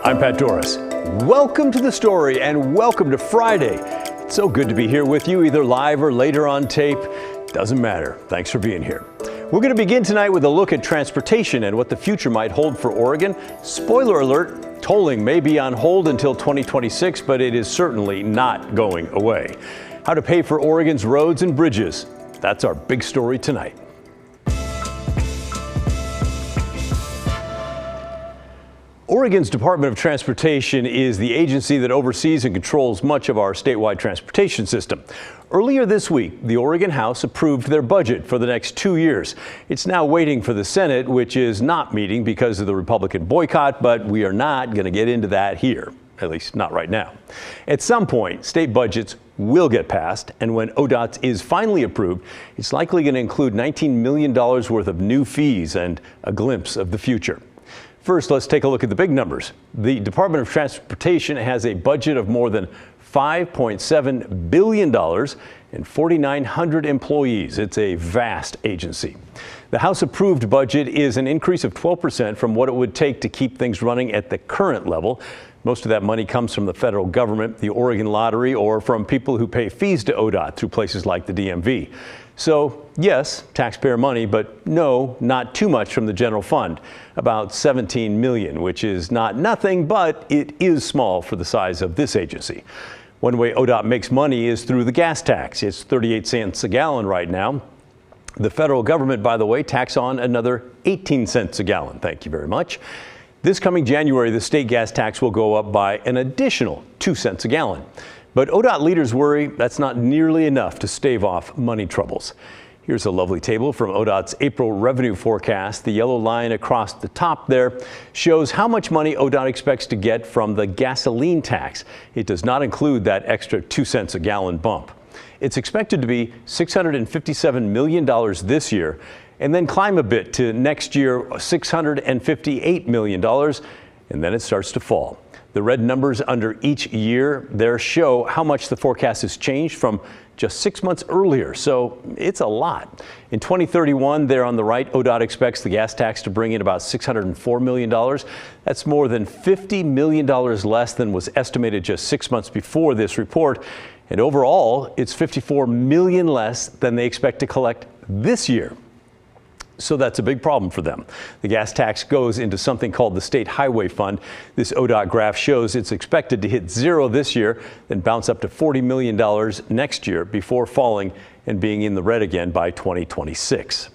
I'm Pat Doris. Welcome to The Story and welcome to Friday. It's so good to be here with you, either live or later on tape. Doesn't matter. Thanks for being here. We're going to begin tonight with a look at transportation and what the future might hold for Oregon. Spoiler alert, tolling may be on hold until 2026, but it is certainly not going away. How to pay for Oregon's roads and bridges. That's our big story tonight. Oregon's Department of Transportation is the agency that oversees and controls much of our statewide transportation system. Earlier this week, the Oregon House approved their budget for the next 2 years. It's now waiting for the Senate, which is not meeting because of the Republican boycott, but we are not going to get into that here, at least not right now. At some point, state budgets will get passed, and when ODOT is finally approved, it's likely going to include $19 million worth of new fees and a glimpse of the future. First, let's take a look at the big numbers. The Department of Transportation has a budget of more than $5.7 billion and 4,900 employees. It's a vast agency. The House-approved budget is an increase of 12% from what it would take to keep things running at the current level. Most of that money comes from the federal government, the Oregon Lottery, or from people who pay fees to ODOT through places like the DMV. So, yes, taxpayer money, but no, not too much from the general fund. About $17 million, which is not nothing, but it is small for the size of this agency. One way ODOT makes money is through the gas tax. It's 38 cents a gallon right now. The federal government, by the way, tax on another 18 cents a gallon. Thank you very much. This coming January, the state gas tax will go up by an additional 2 cents a gallon. But ODOT leaders worry that's not nearly enough to stave off money troubles. Here's a lovely table from ODOT's April revenue forecast. The yellow line across the top there shows how much money ODOT expects to get from the gasoline tax. It does not include that extra 2 cents a gallon bump. It's expected to be $657 million this year and then climb a bit to next year, $658 million, and then it starts to fall. The red numbers under each year there show how much the forecast has changed from just 6 months earlier, so it's a lot. In 2031, there on the right, ODOT expects the gas tax to bring in about $604 million. That's more than $50 million less than was estimated just 6 months before this report. And overall, it's $54 million less than they expect to collect this year. So that's a big problem for them. The gas tax goes into something called the State Highway Fund. This ODOT graph shows it's expected to hit zero this year, then bounce up to $40 million next year before falling and being in the red again by 2026.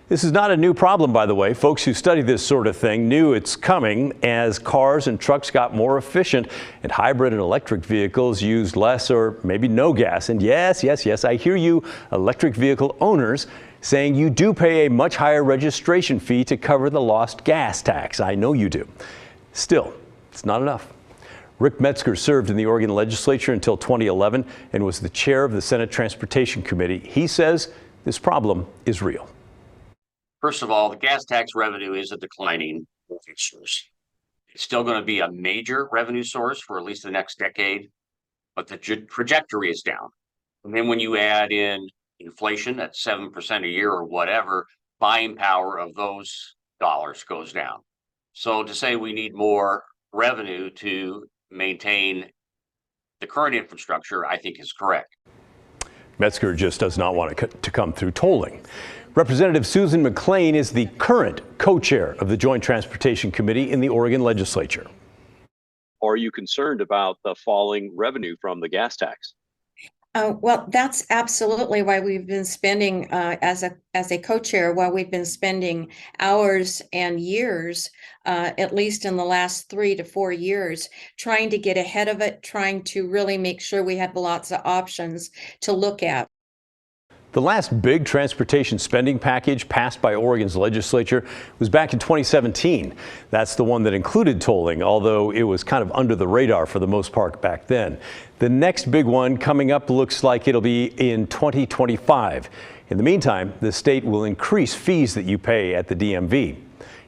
This is not a new problem, by the way. Folks who study this sort of thing knew it's coming as cars and trucks got more efficient and hybrid and electric vehicles used less or maybe no gas. And yes, I hear you, electric vehicle owners, saying you do pay a much higher registration fee to cover the lost gas tax. I know you do. Still, it's not enough. Rick Metzger served in the Oregon legislature until 2011 and was the chair of the Senate Transportation Committee. He says this problem is real. First of all, the gas tax revenue is a declining revenue source. It's still going to be a major revenue source for at least the next decade, but the trajectory is down. And then when you add in inflation at 7% a year or whatever, buying power of those dollars goes down. So to say we need more revenue to maintain the current infrastructure, I think is correct. Metzger just does not want it to come through tolling. Representative Susan McLean is the current co-chair of the Joint Transportation Committee in the Oregon legislature. Are you concerned about the falling revenue from the gas tax? Well, that's absolutely why we've been spending, as a co-chair, why we've been spending hours and years, at least in the last 3 to 4 years, trying to get ahead of it, trying to really make sure we have lots of options to look at. The last big transportation spending package passed by Oregon's legislature was back in 2017. That's the one that included tolling, although it was kind of under the radar for the most part back then. The next big one coming up looks like it'll be in 2025. In the meantime, the state will increase fees that you pay at the DMV.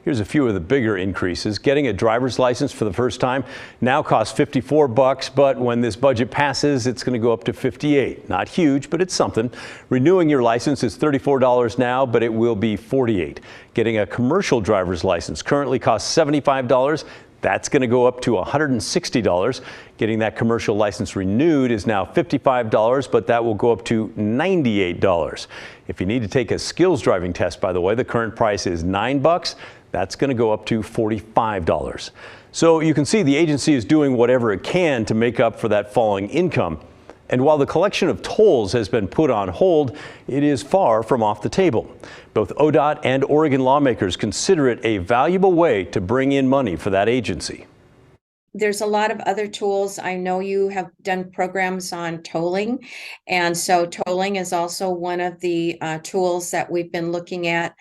Here's a few of the bigger increases. Getting a driver's license for the first time now costs $54, but when this budget passes, it's going to go up to $58. Not huge, but it's something. Renewing your license is $34 now, but it will be $48. Getting a commercial driver's license currently costs $75. That's going to go up to $160. Getting that commercial license renewed is now $55, but that will go up to $98. If you need to take a skills driving test, by the way, the current price is $9. That's going to go up to $45. So you can see the agency is doing whatever it can to make up for that falling income. And while the collection of tolls has been put on hold, it is far from off the table. Both ODOT and Oregon lawmakers consider it a valuable way to bring in money for that agency. There's a lot of other tools. I know you have done programs on tolling. And so tolling is also one of the tools that we've been looking at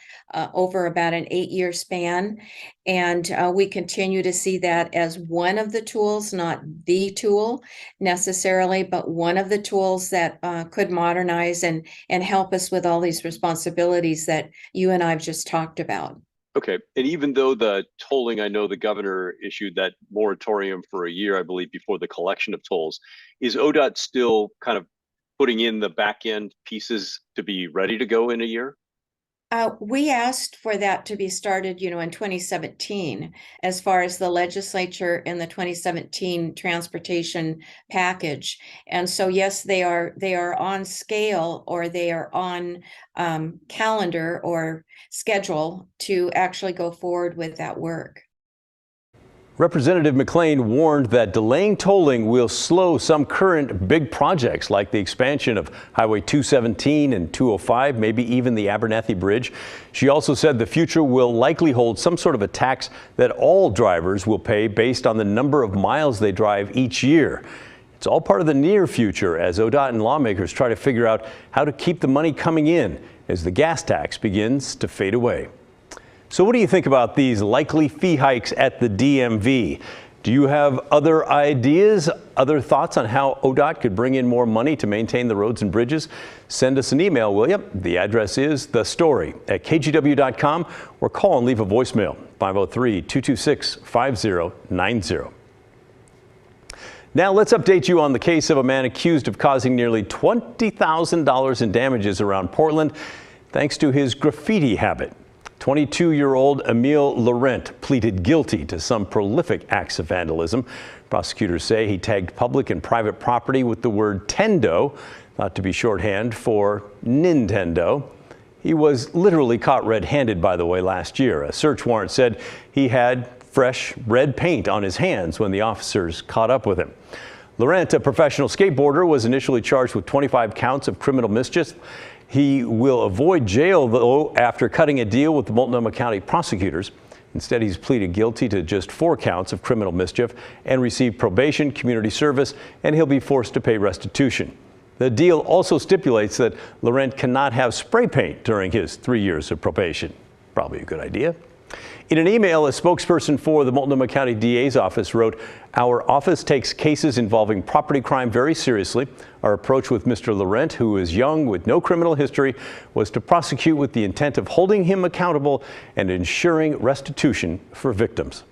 over about an 8-year span. And we continue to see that as one of the tools, not the tool necessarily, but one of the tools that could modernize and help us with all these responsibilities that you and I've just talked about. Okay. And even though the tolling, I know the governor issued that moratorium for a year, I believe, before the collection of tolls, is ODOT still kind of putting in the back end pieces to be ready to go in a year? We asked for that to be started, in 2017, as far as the legislature in the 2017 transportation package. And so, yes, they are on scale, or they are on calendar or schedule to actually go forward with that work. Representative McLean warned that delaying tolling will slow some current big projects like the expansion of Highway 217 and 205, maybe even the Abernathy Bridge. She also said the future will likely hold some sort of a tax that all drivers will pay based on the number of miles they drive each year. It's all part of the near future as ODOT and lawmakers try to figure out how to keep the money coming in as the gas tax begins to fade away. So what do you think about these likely fee hikes at the DMV? Do you have other ideas, other thoughts on how ODOT could bring in more money to maintain the roads and bridges? Send us an email, will you? The address is thestory@kgw.com, or call and leave a voicemail, 503-226-5090. Now let's update you on the case of a man accused of causing nearly $20,000 in damages around Portland thanks to his graffiti habit. 22-year-old Emile Laurent pleaded guilty to some prolific acts of vandalism. Prosecutors say he tagged public and private property with the word Tendo, thought to be shorthand for Nintendo. He was literally caught red-handed, by the way, last year. A search warrant said he had fresh red paint on his hands when the officers caught up with him. Laurent, a professional skateboarder, was initially charged with 25 counts of criminal mischief. He will avoid jail, though, after cutting a deal with the Multnomah County prosecutors. Instead, he's pleaded guilty to just 4 counts of criminal mischief and received probation, community service, and he'll be forced to pay restitution. The deal also stipulates that Laurent cannot have spray paint during his 3 years of probation. Probably a good idea. In an email, a spokesperson for the Multnomah County DA's office wrote, "Our office takes cases involving property crime very seriously. Our approach with Mr. Laurent, who is young with no criminal history, was to prosecute with the intent of holding him accountable and ensuring restitution for victims."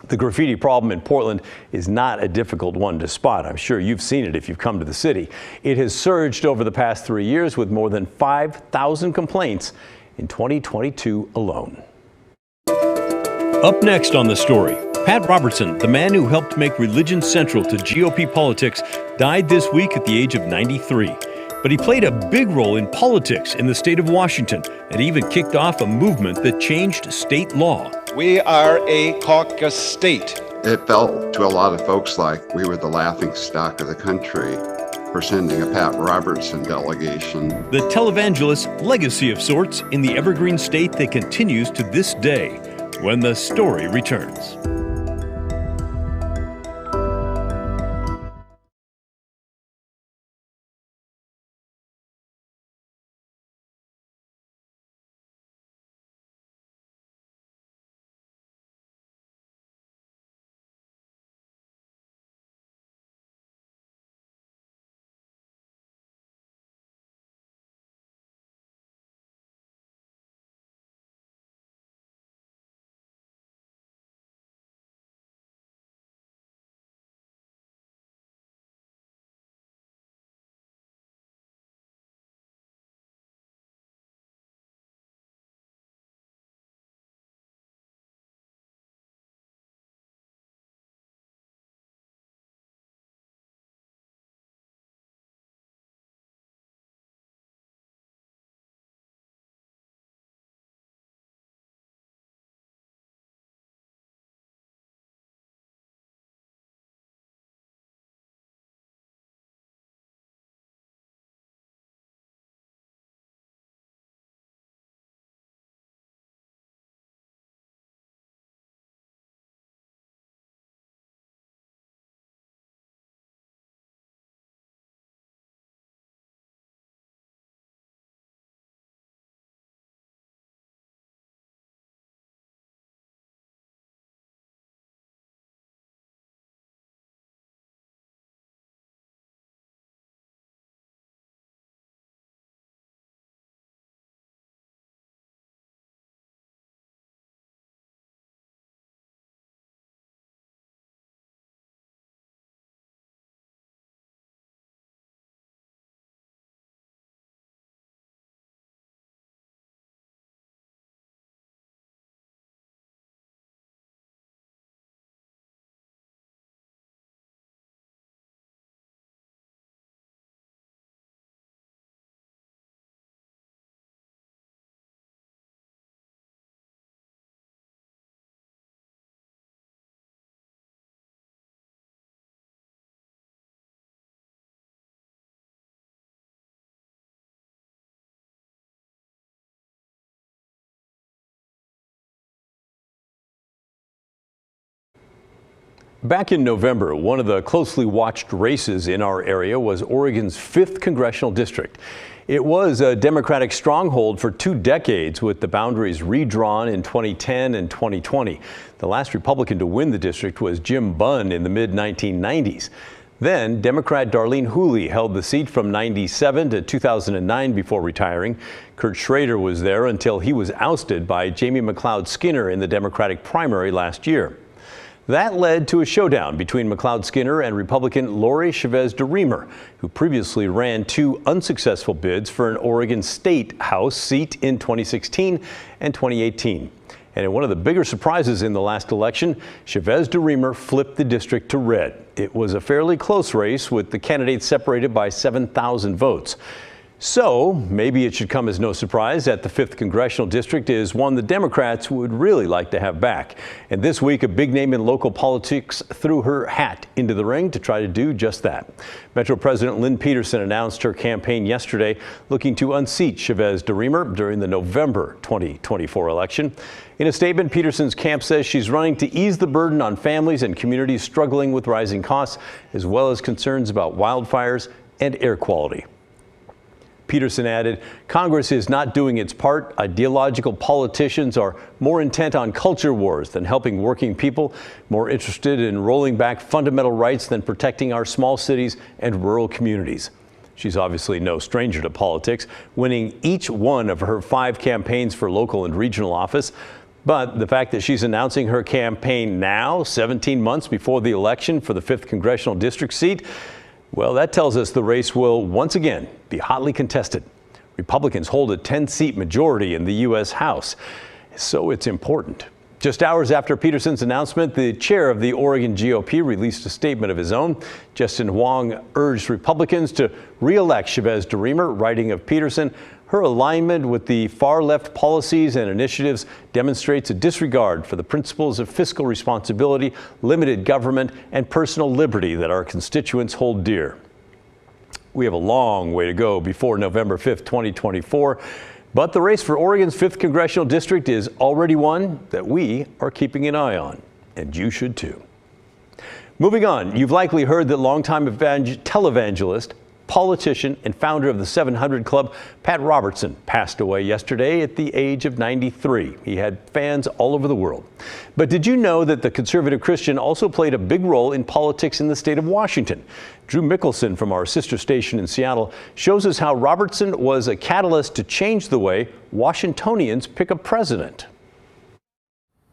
The graffiti problem in Portland is not a difficult one to spot. I'm sure you've seen it if you've come to the city. It has surged over the past 3 years with more than 5,000 complaints in 2022 alone. Up next on The Story, Pat Robertson, the man who helped make religion central to GOP politics, died this week at the age of 93. But he played a big role in politics in the state of Washington and even kicked off a movement that changed state law. We are a caucus state. It felt to a lot of folks like we were the laughing stock of the country for sending a Pat Robertson delegation. The televangelist's legacy of sorts in the evergreen state that continues to this day, when The Story returns. Back in November, one of the closely watched races in our area was Oregon's 5th Congressional District. It was a Democratic stronghold for 2 decades, with the boundaries redrawn in 2010 and 2020. The last Republican to win the district was Jim Bunn in the mid-1990s. Then, Democrat Darlene Hooley held the seat from 97 to 2009 before retiring. Kurt Schrader was there until he was ousted by Jamie McLeod Skinner in the Democratic primary last year. That led to a showdown between McLeod Skinner and Republican Lori Chavez DeRemer, who previously ran 2 unsuccessful bids for an Oregon State House seat in 2016 and 2018. And in one of the bigger surprises in the last election, Chavez DeRemer flipped the district to red. It was a fairly close race, with the candidates separated by 7,000 votes. So maybe it should come as no surprise that the 5th Congressional District is one the Democrats would really like to have back. And this week, a big name in local politics threw her hat into the ring to try to do just that. Metro President Lynn Peterson announced her campaign yesterday, looking to unseat Chavez DeRemer during the November 2024 election. In a statement, Peterson's camp says she's running to ease the burden on families and communities struggling with rising costs, as well as concerns about wildfires and air quality. Peterson added, Congress is not doing its part. Ideological politicians are more intent on culture wars than helping working people, more interested in rolling back fundamental rights than protecting our small cities and rural communities. She's obviously no stranger to politics, winning each one of her 5 campaigns for local and regional office. But the fact that she's announcing her campaign now, 17 months before the election for the 5th Congressional District seat, well, that tells us the race will once again be hotly contested. Republicans hold a 10-seat majority in the U.S. House, so it's important. Just hours after Peterson's announcement, the chair of the Oregon GOP released a statement of his own. Justin Huang urged Republicans to re-elect Chavez DeRemer, writing of Peterson, her alignment with the far-left policies and initiatives demonstrates a disregard for the principles of fiscal responsibility, limited government, and personal liberty that our constituents hold dear. We have a long way to go before November 5th, 2024, but the race for Oregon's 5th Congressional District is already one that we are keeping an eye on, and you should too. Moving on, you've likely heard that longtime televangelist, politician, and founder of the 700 Club, Pat Robertson, passed away yesterday at the age of 93. He had fans all over the world. But did you know that the conservative Christian also played a big role in politics in the state of Washington? Drew Mickelson from our sister station in Seattle shows us how Robertson was a catalyst to change the way Washingtonians pick a president.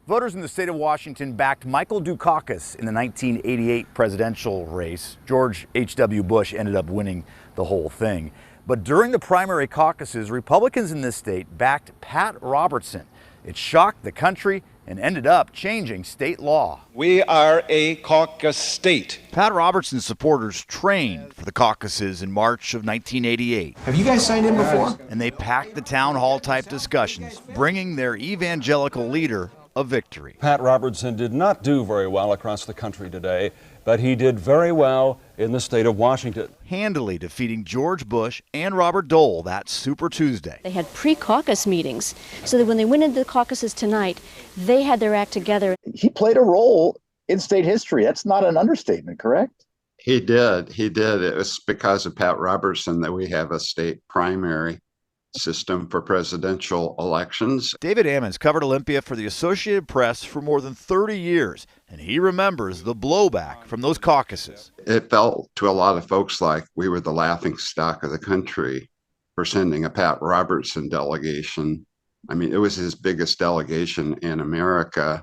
Voters in the state of Washington backed Michael Dukakis in the 1988 presidential race. George H.W. Bush ended up winning the whole thing. But during the primary caucuses, Republicans in this state backed Pat Robertson. It shocked the country and ended up changing state law. We are a caucus state. Pat Robertson's supporters trained for the caucuses in March of 1988. Have you guys signed in before? And they packed the town hall type discussions, bringing their evangelical leader a victory. Pat Robertson did not do very well across the country today, but he did very well in the state of Washington. Handily defeating George Bush and Robert Dole that Super Tuesday. They had pre-caucus meetings so that when they went into the caucuses tonight, they had their act together. He played a role in state history. That's not an understatement, correct? He did. It was because of Pat Robertson that we have a state primary system for presidential elections. David Ammons covered Olympia for the Associated Press for more than 30 years, and he remembers the blowback from those caucuses. It felt to a lot of folks like we were the laughing stock of the country for sending a Pat Robertson delegation. I mean, it was his biggest delegation in America,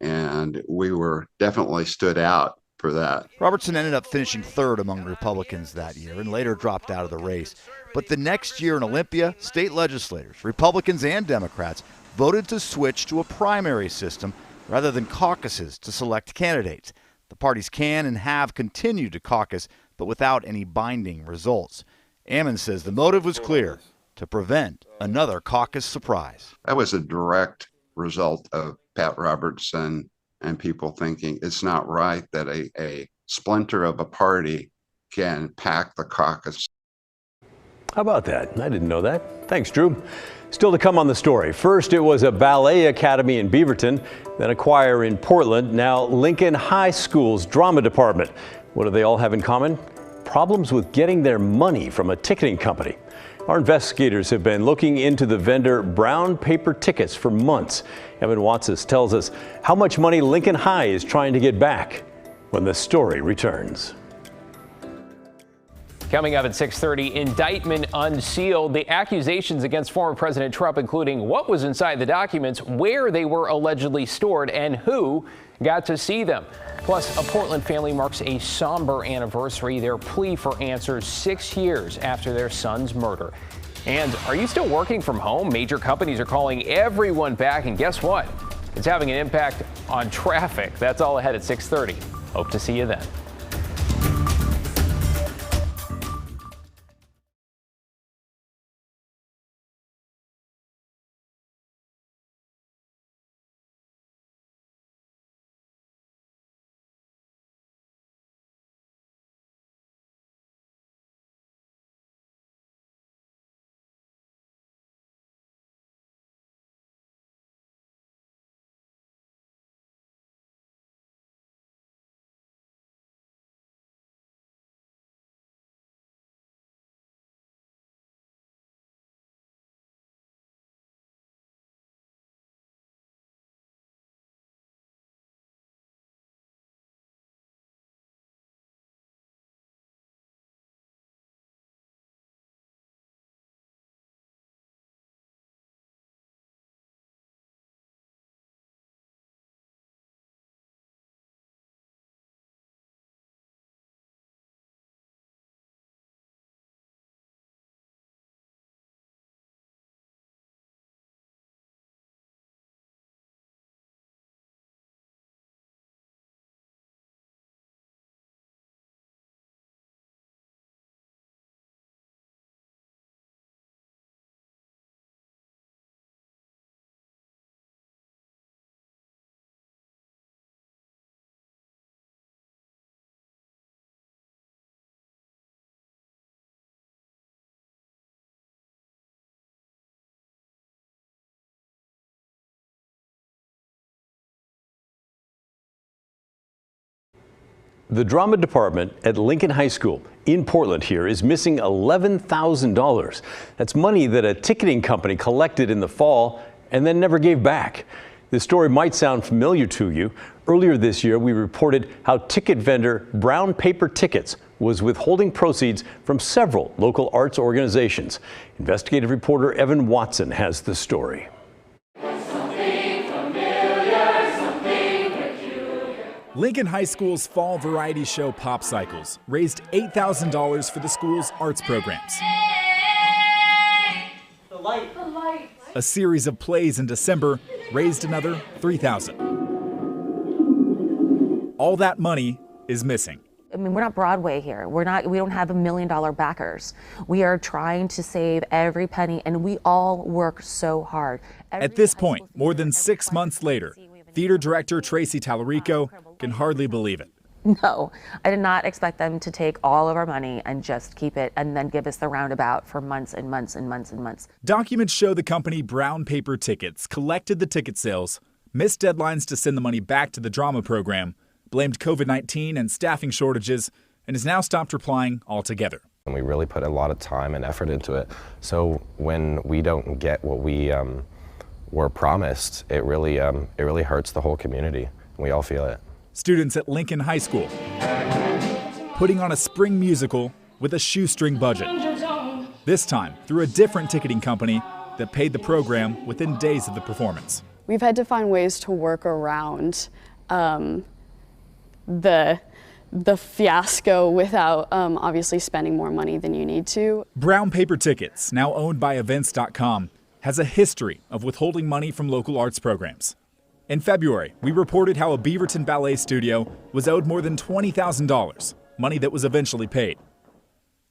and we were definitely stood out for that. Robertson ended up finishing third among Republicans that year and later dropped out of the race. But the next year in Olympia, state legislators, Republicans and Democrats, voted to switch to a primary system rather than caucuses to select candidates. The parties can and have continued to caucus, but without any binding results. Ammons says the motive was clear: to prevent another caucus surprise. That was a direct result of Pat Robertson and people thinking it's not right that a splinter of a party can pack the caucus. How about that? I didn't know that. Thanks, Drew. Still to come on the story. First, it was a ballet academy in Beaverton, then a choir in Portland, now Lincoln High School's drama department. What do they all have in common? Problems with getting their money from a ticketing company. Our investigators have been looking into the vendor brown paper tickets for months. Evan Watson tells us how much money Lincoln High is trying to get back when the story returns. Coming up at 6:30, indictment unsealed. The accusations against former President Trump, including what was inside the documents, where they were allegedly stored, and who got to see them. Plus, a Portland family marks a somber anniversary. Their plea for answers 6 years after their son's murder. And are you still working from home? Major companies are calling everyone back, and guess what? It's having an impact on traffic. That's all ahead at 6:30. Hope to see you then. The drama department at Lincoln High School in Portland here is missing $11,000. That's money that a ticketing company collected in the fall and then never gave back. This story might sound familiar to you. Earlier this year, we reported how ticket vendor Brown Paper Tickets was withholding proceeds from several local arts organizations. Investigative reporter Evan Watson has the story. Lincoln High School's fall variety show Pop Cycles raised $8,000 for the school's arts programs. The light. A series of plays in December raised another $3,000. All that money is missing. I mean, we're not Broadway here. We don't have $1 million backers. We are trying to save every penny, and we all work so hard. At this point, more than 6 months later, theater director Tracy Tallarico can hardly believe it. No, I did not expect them to take all of our money and just keep it and then give us the roundabout for months and months and months and months. Documents show the company Brown Paper Tickets collected the ticket sales, missed deadlines to send the money back to the drama program, blamed COVID-19 and staffing shortages, and has now stopped replying altogether. And we really put a lot of time and effort into it. So when we don't get what we were promised, it really hurts the whole community. We all feel it. Students at Lincoln High School putting on a spring musical with a shoestring budget. This time through a different ticketing company that paid the program within days of the performance. We've had to find ways to work around the fiasco without obviously spending more money than you need to. Brown Paper Tickets, now owned by events.com, has a history of withholding money from local arts programs. In February, we reported how a Beaverton ballet studio was owed more than $20,000, money that was eventually paid.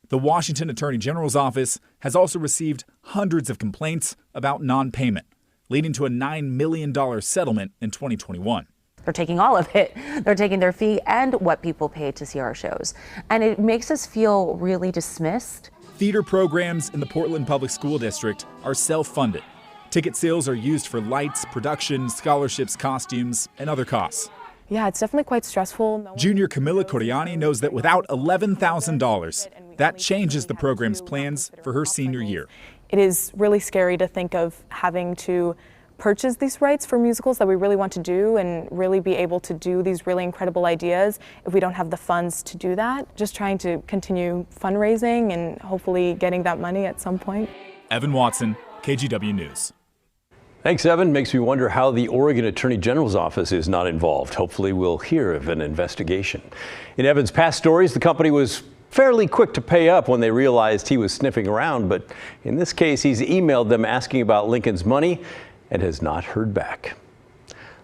The Washington Attorney General's office has also received hundreds of complaints about non-payment, leading to a $9 million settlement in 2021. They're taking all of it. They're taking their fee and what people pay to see our shows. And it makes us feel really dismissed. Theater programs in the Portland Public School District are self-funded. Ticket sales are used for lights, production, scholarships, costumes, and other costs. Yeah, it's definitely quite stressful. Junior Camilla Coriani knows that without $11,000, that changes the program's plans for her senior year. It is really scary to think of having to purchase these rights for musicals that we really want to do and really be able to do these really incredible ideas if we don't have the funds to do that. Just trying to continue fundraising and hopefully getting that money at some point. Evan Watson, KGW News. Thanks, Evan. Makes me wonder how the Oregon Attorney General's office is not involved. Hopefully we'll hear of an investigation. In Evan's past stories, the company was fairly quick to pay up when they realized he was sniffing around, but in this case, he's emailed them asking about Lincoln's money and has not heard back.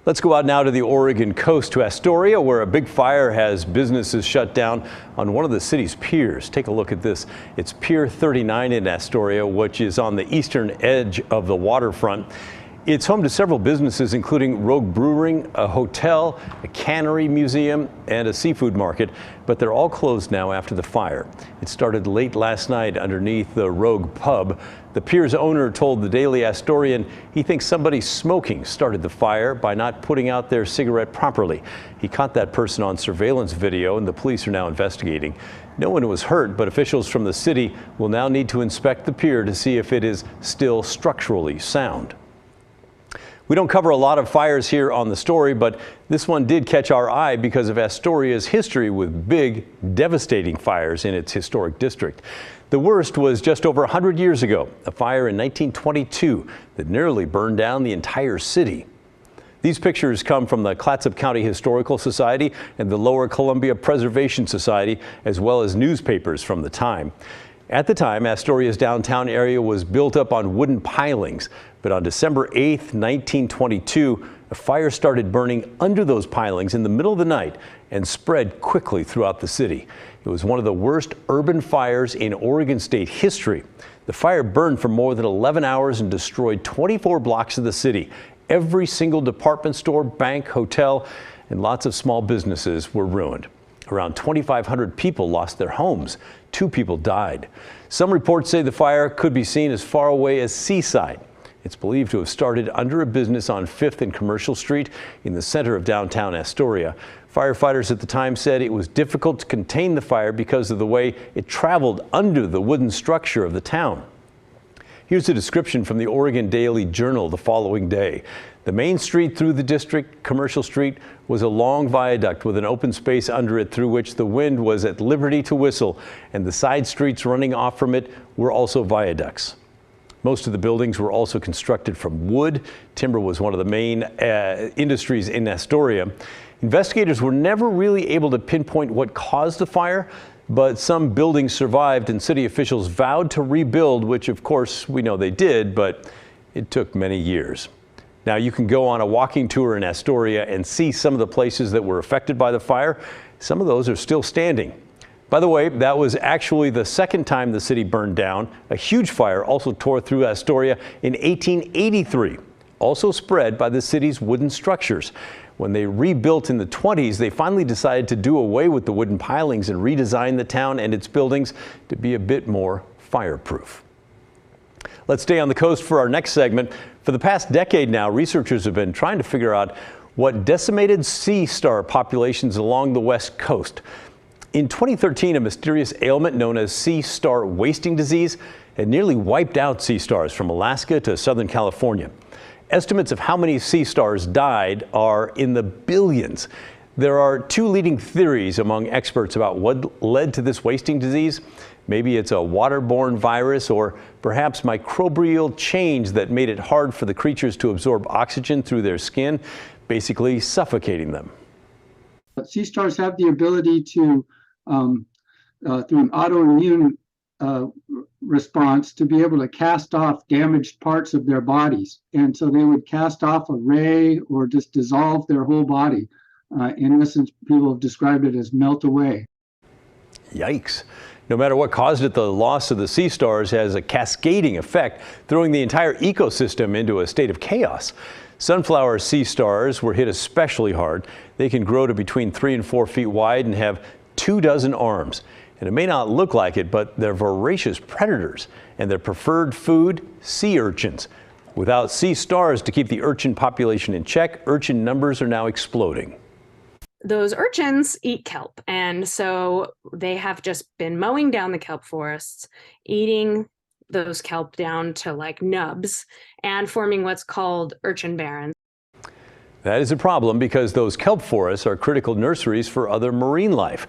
Let's go out now to the Oregon coast to Astoria, where a big fire has businesses shut down on one of the city's piers. Take a look at this. It's Pier 39 in Astoria, which is on the eastern edge of the waterfront. It's home to several businesses, including Rogue Brewing, a hotel, a cannery museum, and a seafood market, but they're all closed now after the fire. It started late last night underneath the Rogue Pub. The pier's owner told the Daily Astorian he thinks somebody smoking started the fire by not putting out their cigarette properly. He caught that person on surveillance video, and the police are now investigating. No one was hurt, but officials from the city will now need to inspect the pier to see if it is still structurally sound. We don't cover a lot of fires here on The Story, but this one did catch our eye because of Astoria's history with big, devastating fires in its historic district. The worst was just over 100 years ago, a fire in 1922 that nearly burned down the entire city. These pictures come from the Clatsop County Historical Society and the Lower Columbia Preservation Society, as well as newspapers from the time. At the time, Astoria's downtown area was built up on wooden pilings, but on December 8th, 1922, a fire started burning under those pilings in the middle of the night and spread quickly throughout the city. It was one of the worst urban fires in Oregon state history. The fire burned for more than 11 hours and destroyed 24 blocks of the city. Every single department store, bank, hotel, and lots of small businesses were ruined. Around 2,500 people lost their homes. 2 people died. Some reports say the fire could be seen as far away as Seaside. It's believed to have started under a business on 5th and Commercial Street in the center of downtown Astoria. Firefighters at the time said it was difficult to contain the fire because of the way it traveled under the wooden structure of the town. Here's a description from the Oregon Daily Journal the following day. The main street through the district, Commercial Street, was a long viaduct with an open space under it through which the wind was at liberty to whistle, and the side streets running off from it were also viaducts. Most of the buildings were also constructed from wood. Timber was one of the main industries in Astoria. Investigators were never really able to pinpoint what caused the fire, but some buildings survived and city officials vowed to rebuild, which of course we know they did, but it took many years. Now you can go on a walking tour in Astoria and see some of the places that were affected by the fire. Some of those are still standing. By the way, that was actually the second time the city burned down. A huge fire also tore through Astoria in 1883, also spread by the city's wooden structures. When they rebuilt in the 20s, they finally decided to do away with the wooden pilings and redesign the town and its buildings to be a bit more fireproof. Let's stay on the coast for our next segment. For the past decade now, researchers have been trying to figure out what decimated sea star populations along the west coast. In 2013, a mysterious ailment known as sea star wasting disease had nearly wiped out sea stars from Alaska to Southern California. Estimates of how many sea stars died are in the billions. There are 2 leading theories among experts about what led to this wasting disease. Maybe it's a waterborne virus or perhaps microbial change that made it hard for the creatures to absorb oxygen through their skin, basically suffocating them. Sea stars have the ability to, through an autoimmune response, to be able to cast off damaged parts of their bodies. And so they would cast off a ray or just dissolve their whole body. In essence, people have described it as melt away. Yikes. No matter what caused it, the loss of the sea stars has a cascading effect, throwing the entire ecosystem into a state of chaos. Sunflower sea stars were hit especially hard. They can grow to between 3 and 4 feet wide and have 24 arms. And it may not look like it, but they're voracious predators, and their preferred food, sea urchins. Without sea stars to keep the urchin population in check, urchin numbers are now exploding. Those urchins eat kelp, and so they have just been mowing down the kelp forests, eating those kelp down to like nubs, and forming what's called urchin barrens. That is a problem because those kelp forests are critical nurseries for other marine life.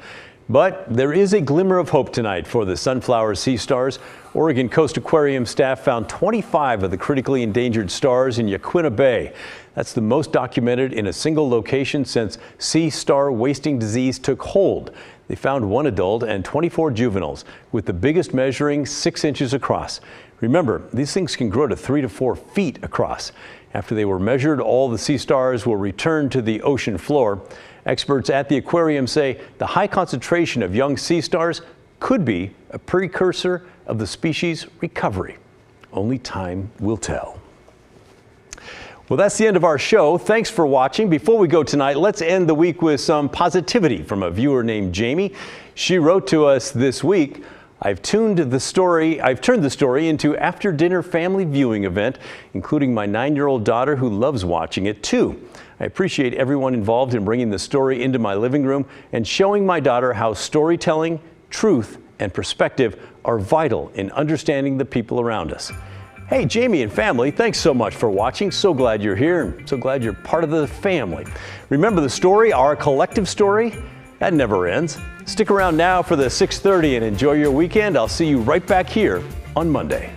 But there is a glimmer of hope tonight for the sunflower sea stars. Oregon Coast Aquarium staff found 25 of the critically endangered stars in Yaquina Bay. That's the most documented in a single location since sea star wasting disease took hold. They found 1 adult and 24 juveniles, with the biggest measuring 6 inches across. Remember, these things can grow to 3 to 4 feet across. After they were measured, all the sea stars were returned to the ocean floor. Experts at the aquarium say the high concentration of young sea stars could be a precursor of the species' recovery. Only time will tell. Well, that's the end of our show. Thanks for watching. Before we go tonight, let's end the week with some positivity from a viewer named Jamie. She wrote to us this week, I've turned the story into after-dinner family viewing event, including my 9-year-old daughter who loves watching it too. I appreciate everyone involved in bringing the story into my living room and showing my daughter how storytelling, truth, and perspective are vital in understanding the people around us. Hey, Jamie and family, thanks so much for watching. So glad you're here and so glad you're part of the family. Remember the story, our collective story? That never ends. Stick around now for the 6:30 and enjoy your weekend. I'll see you right back here on Monday.